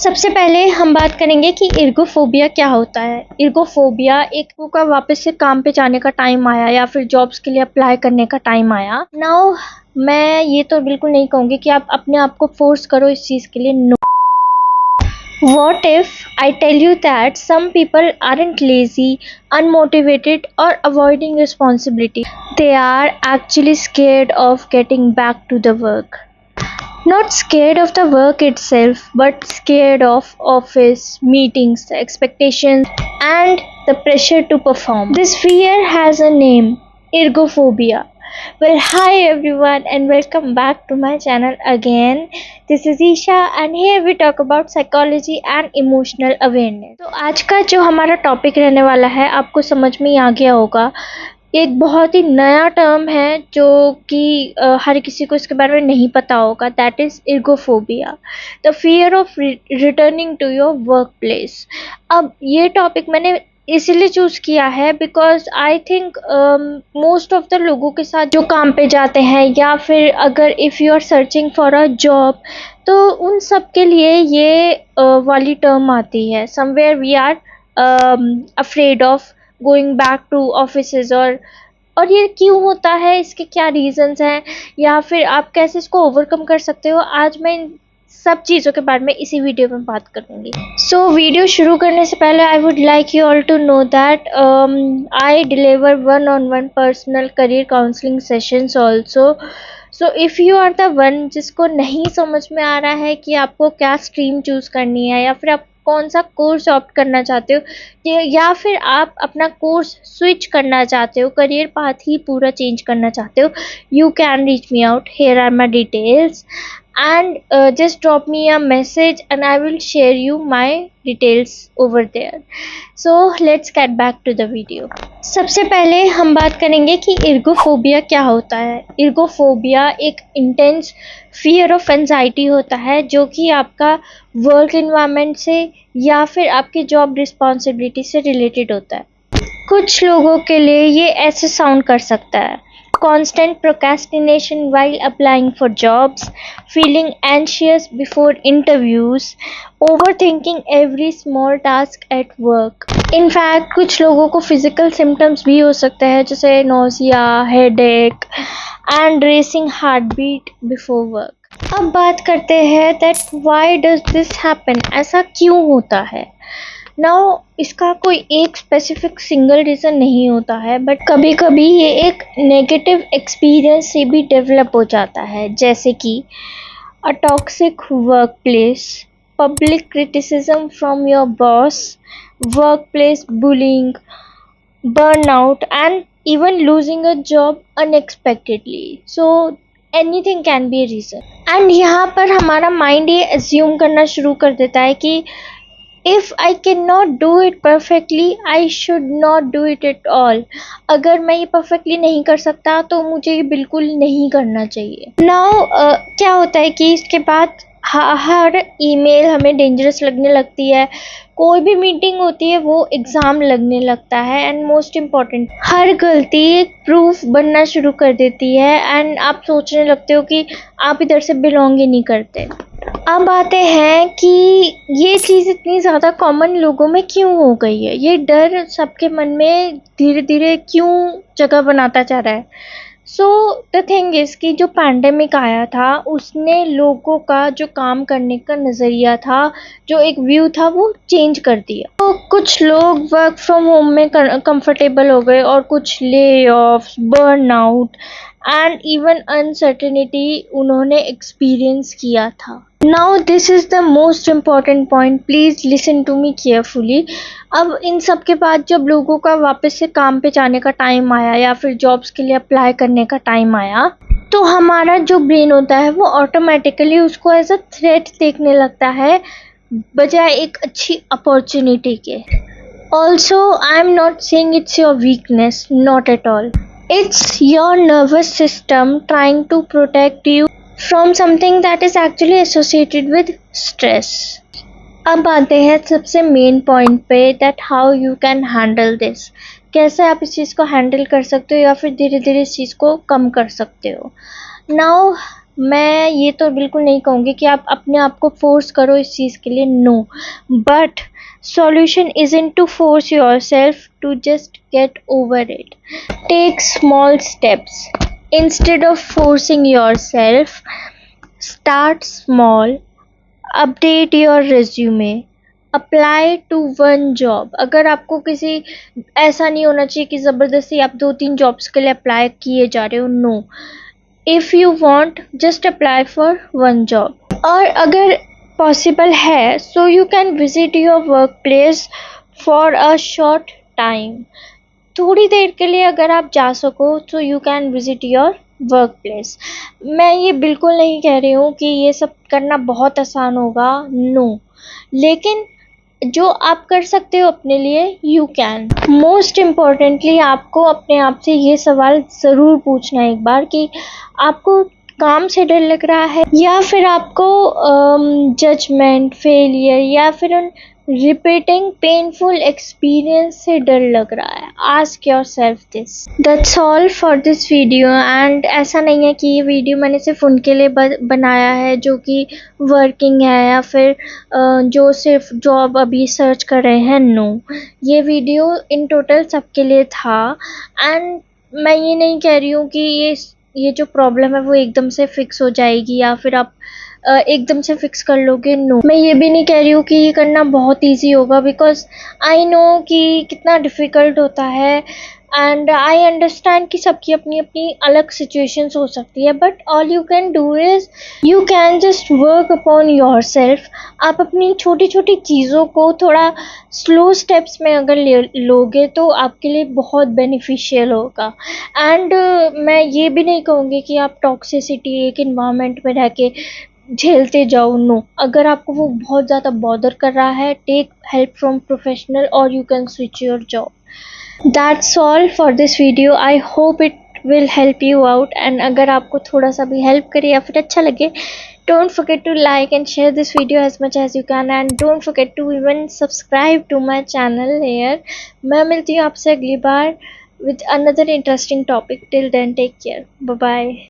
सबसे पहले हम बात करेंगे कि इर्गोफोबिया क्या होता है। इर्गोफोबिया एक लोगों का वापस से काम पे जाने का टाइम आया या फिर जॉब्स के लिए अप्लाई करने का टाइम आया। नाउ मैं ये तो बिल्कुल नहीं कहूँगी कि आप अपने आप को फोर्स करो इस चीज़ के लिए। No, what if I tell you that some people aren't lazy, unmotivated, or avoiding responsibility? They are actually scared of getting back to the work. Not scared of the work itself, but scared of office, meetings, expectations, and the pressure to perform. This fear has a name, ergophobia. Well, hi everyone, and welcome back to my channel again. This is Isha, and here we talk about psychology and emotional awareness. तो आज का जो हमारा topic रहने वाला है, आपको समझ में आ गया होगा, एक बहुत ही नया टर्म है जो कि हर किसी को इसके बारे में नहीं पता होगा। That is ergophobia, the fear of returning to your work place. अब ये टॉपिक मैंने इसीलिए चूज़ किया है because I think most of the लोगों के साथ जो काम पे जाते हैं या फिर अगर if you are searching for a job, तो उन सब के लिए ये वाली टर्म आती है। Somewhere we are afraid of going back to offices, और ये क्यों होता है, इसके क्या रीजंस हैं, या फिर आप कैसे इसको ओवरकम कर सकते हो। आज मैं इन सब चीज़ों के बारे में इसी वीडियो में बात करूँगी। सो वीडियो शुरू करने से पहले I would like you all to know that I deliver 1-on-1 personal career counselling sessions also. So if you are the one जिसको नहीं समझ में आ रहा है कि आपको क्या स्ट्रीम चूज़ करनी है या फिर आप कौन सा कोर्स ऑप्ट करना चाहते हो, या फिर आप अपना कोर्स स्विच करना चाहते हो, करियर पाथ ही पूरा चेंज करना चाहते हो, you can reach me out. Here are my details and just drop me a message and I will share you my details over there. So let's get back to the video. सबसे पहले हम बात करेंगे कि इर्गोफोबिया क्या होता है। इर्गोफोबिया एक इंटेंस फियर ऑफ एंजाइटी होता है जो कि आपका वर्क इन्वायरमेंट से या फिर आपकी जॉब रिस्पॉन्सिबिलिटी से रिलेटेड होता है। कुछ लोगों के लिए ये ऐसे साउंड कर सकता है: constant procrastination while applying for jobs, feeling anxious before interviews, overthinking every small task at work. In fact, कुछ लोगों को physical symptoms भी हो सकते हैं जैसे nausea, headache and racing heartbeat before work. अब बात करते हैं that why does this happen? ऐसा क्यों होता है? नाउ इसका कोई एक स्पेसिफिक सिंगल रीज़न नहीं होता है, बट कभी कभी ये एक नेगेटिव एक्सपीरियंस से भी डेवलप हो जाता है, जैसे कि a toxic work place, public criticism from your boss, work place bullying, burnout and even losing a job unexpectedly. So anything can be a reason. And यहाँ पर हमारा माइंड ये एज्यूम करना शुरू कर देता है कि If I cannot do it perfectly, I should not do it at all. अगर मैं ये perfectly नहीं कर सकता तो मुझे ये बिल्कुल नहीं करना चाहिए। Now क्या होता है कि इसके बाद हर ईमेल हमें डेंजरस लगने लगती है, कोई भी मीटिंग होती है वो एग्ज़ाम लगने लगता है, एंड मोस्ट इम्पॉर्टेंट हर गलती एक प्रूफ बनना शुरू कर देती है एंड आप सोचने लगते हो कि आप इधर से बिलोंग ही नहीं करते। अब आते हैं कि ये चीज़ इतनी ज़्यादा कॉमन लोगों में क्यों हो गई है, ये डर सबके मन में धीरे धीरे क्यों जगह बनाता जा रहा है। सो द थिंग इज़ कि जो पैंडेमिक आया था उसने लोगों का जो काम करने का नज़रिया था, जो एक व्यू था, वो चेंज कर दिया। तो कुछ लोग वर्क फ्रॉम होम में कंफर्टेबल हो गए और कुछ layoffs, burnout and even uncertainty उन्होंने एक्सपीरियंस किया था। Now this is the most important point, please listen to me carefully. अब इन सब के बाद जब लोगों का वापस से काम पे जाने का टाइम आया या फिर जॉब्स के लिए अप्लाई करने का टाइम आया, तो हमारा जो ब्रेन होता है वो ऑटोमेटिकली उसको एज अ थ्रेट देखने लगता है बजाय एक अच्छी अपॉर्चुनिटी के। Also I am not saying it's your weakness, not at all. It's your nervous system trying to protect you from something that is actually associated with stress. अब आते हैं सबसे मेन पॉइंट पे, that how you can handle this. कैसे आप इस चीज़ को handle कर सकते हो या फिर धीरे धीरे इस चीज़ को कम कर सकते हो। Now मैं ये तो बिल्कुल नहीं कहूँगी कि आप अपने आप को फोर्स करो इस चीज़ के लिए, no, but solution isn't to force yourself to just get over it. Take small steps. Instead of forcing yourself, start small. Update your resume. Apply to one job. अगर आपको किसी ऐसा नहीं होना चाहिए कि ज़बरदस्ती आप 2-3 जॉब्स के लिए अप्लाई किए जा रहे हो, no. If you want just apply for one job. और अगर पॉसिबल है so you can visit your work place for a short time. थोड़ी देर के लिए अगर आप जा सको तो you can visit your work place. मैं ये बिल्कुल नहीं कह रही हूँ कि ये सब करना बहुत आसान होगा, नो, लेकिन जो आप कर सकते हो अपने लिए यू कैन. मोस्ट इम्पॉर्टेंटली आपको अपने आप से ये सवाल ज़रूर पूछना है एक बार कि आपको काम से डर लग रहा है या फिर आपको जजमेंट, फेलियर या फिर उन रिपीटिंग पेनफुल एक्सपीरियंस से डर लग रहा है. Ask your self this. That's all for this video. And ऐसा नहीं है कि ये वीडियो मैंने सिर्फ उनके लिए बनाया है जो कि वर्किंग है या फिर जो सिर्फ जॉब अभी सर्च कर रहे हैं, नो. ये वीडियो इन टोटल सबके लिए था. एंड मैं ये नहीं कह रही हूँ कि ये जो प्रॉब्लम है वो एकदम से फिक्स हो जाएगी या फिर आप एकदम से फिक्स कर लोगे, नो. मैं ये भी नहीं कह रही हूँ कि ये करना बहुत इजी होगा, बिकॉज आई नो कि कितना डिफ़िकल्ट होता है. एंड आई अंडरस्टैंड कि सबकी अपनी अपनी अलग सिचुएशंस हो सकती है, but all you can do is you can just work upon your self. आप अपनी छोटी छोटी चीज़ों को थोड़ा स्लो स्टेप्स में अगर लोगे तो आपके लिए बहुत बेनिफिशियल होगा. एंड मैं ये भी नहीं कहूँगी कि आप टॉक्सिसिटी एक इन्वायरमेंट में रह के झेलते जाओ, नो. अगर आपको वो बहुत ज़्यादा बॉदर कर रहा है, टेक हेल्प फ्रॉम प्रोफेशनल और you can switch your job. That's all for this video. I hope it will help you out. And अगर आपको थोड़ा सा भी हेल्प करे या फिर अच्छा लगे, don't forget to like and share this video as much as you can, and don't forget to even subscribe to my channel here. मैं मिलती हूँ आपसे अगली बार with another interesting topic. Till then, take care. Bye bye.